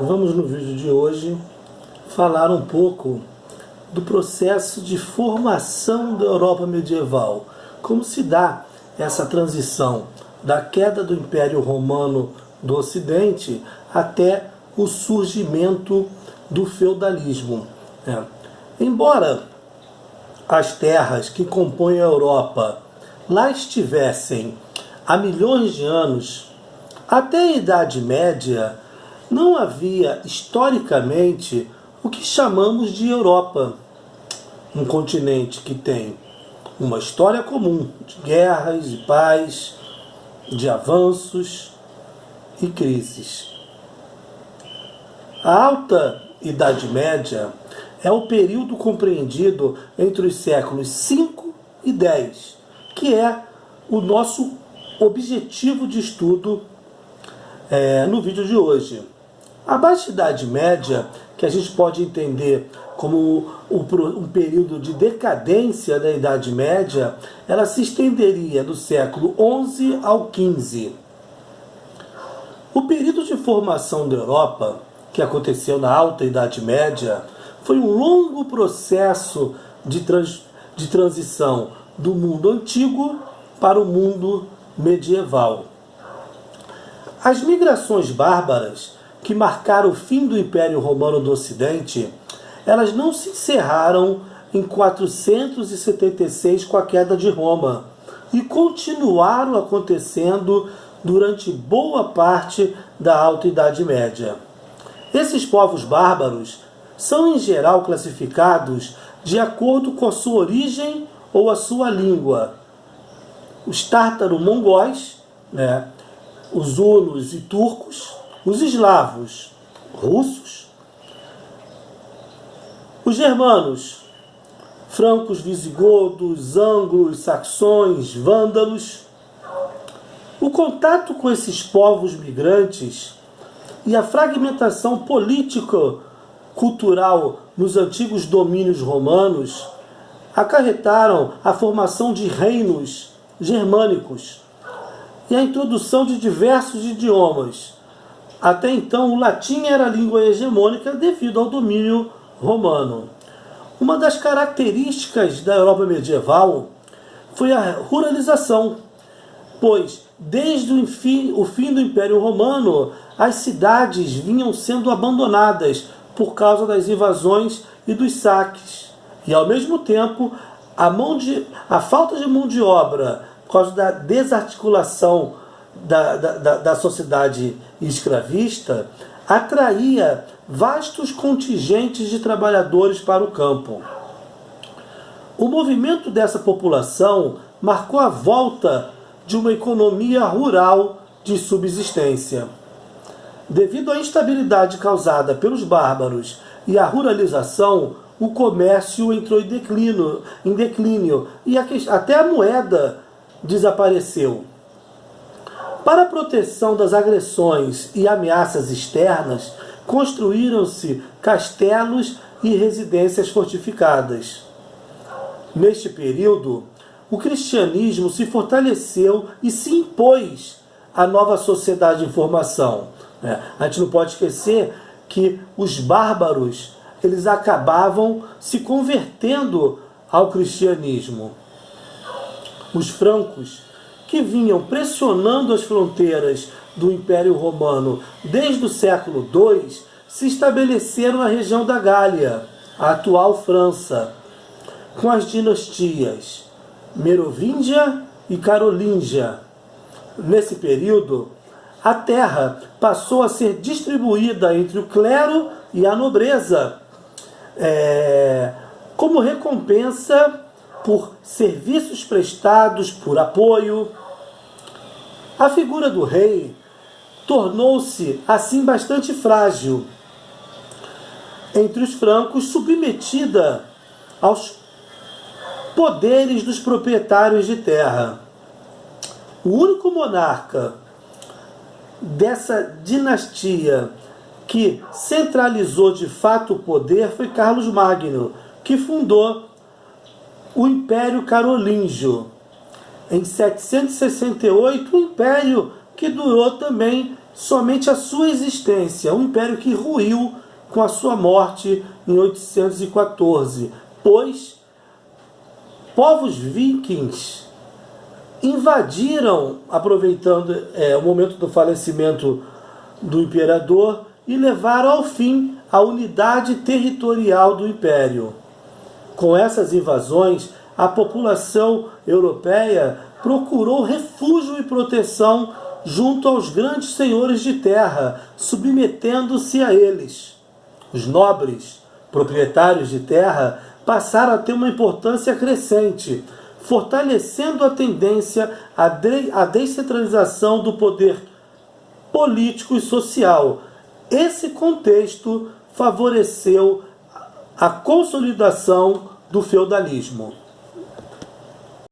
Vamos no vídeo de hoje falar um pouco do processo de formação da Europa medieval. Como se dá essa transição da queda do Império Romano do Ocidente até o surgimento do feudalismo. Embora as terras que compõem a Europa lá estivessem há milhões de anos, até a Idade Média não havia historicamente o que chamamos de Europa, um continente que tem uma história comum de guerras, de paz, de avanços e crises. A Alta Idade Média é o período compreendido entre os séculos 5 e 10, que é o nosso objetivo de estudo no vídeo de hoje. A Baixa Idade Média, que a gente pode entender como um período de decadência da Idade Média, ela se estenderia do século XI ao XV. O período de formação da Europa, que aconteceu na Alta Idade Média, foi um longo processo de transição do mundo antigo para o mundo medieval. As migrações bárbaras que marcaram o fim do Império Romano do Ocidente, elas não se encerraram em 476 com a queda de Roma e continuaram acontecendo durante boa parte da Alta Idade Média. Esses povos bárbaros são em geral classificados de acordo com a sua origem ou a sua língua. Os tártaro-mongóis, os hunos e turcos, os eslavos, russos, os germanos, francos, visigodos, anglos, saxões, vândalos. O contato com esses povos migrantes e a fragmentação político-cultural nos antigos domínios romanos acarretaram a formação de reinos germânicos e a introdução de diversos idiomas. Até então, o latim era a língua hegemônica devido ao domínio romano. Uma das características da Europa medieval foi a ruralização, pois, desde o fim do Império Romano, as cidades vinham sendo abandonadas por causa das invasões e dos saques. E, ao mesmo tempo, a falta de mão de obra, por causa da desarticulação da sociedade escravista, atraía vastos contingentes de trabalhadores para o campo. O movimento dessa população marcou a volta de uma economia rural de subsistência. Devido à instabilidade causada pelos bárbaros e à ruralização, o comércio entrou em declínio e até a moeda desapareceu. Para a proteção das agressões e ameaças externas, construíram-se castelos e residências fortificadas. Neste período, o cristianismo se fortaleceu e se impôs à nova sociedade em formação. A gente não pode esquecer que os bárbaros eles acabavam se convertendo ao cristianismo. Os francos, que vinham pressionando as fronteiras do Império Romano desde o século II, se estabeleceram na região da Gália, a atual França, com as dinastias Merovíngia e Carolíngia. Nesse período, a terra passou a ser distribuída entre o clero e a nobreza, como recompensa por serviços prestados, por apoio. A figura do rei tornou-se, assim, bastante frágil entre os francos, submetida aos poderes dos proprietários de terra. O único monarca dessa dinastia que centralizou de fato o poder foi Carlos Magno, que fundou o Império Carolíngio. Em 768, o Império que durou também somente a sua existência, um império que ruiu com a sua morte em 814, pois povos vikings invadiram, aproveitando o momento do falecimento do imperador, e levaram ao fim a unidade territorial do império. Com essas invasões, a população europeia procurou refúgio e proteção junto aos grandes senhores de terra, submetendo-se a eles. Os nobres, proprietários de terra, passaram a ter uma importância crescente, fortalecendo a tendência à descentralização do poder político e social. Esse contexto favoreceu a consolidação do feudalismo.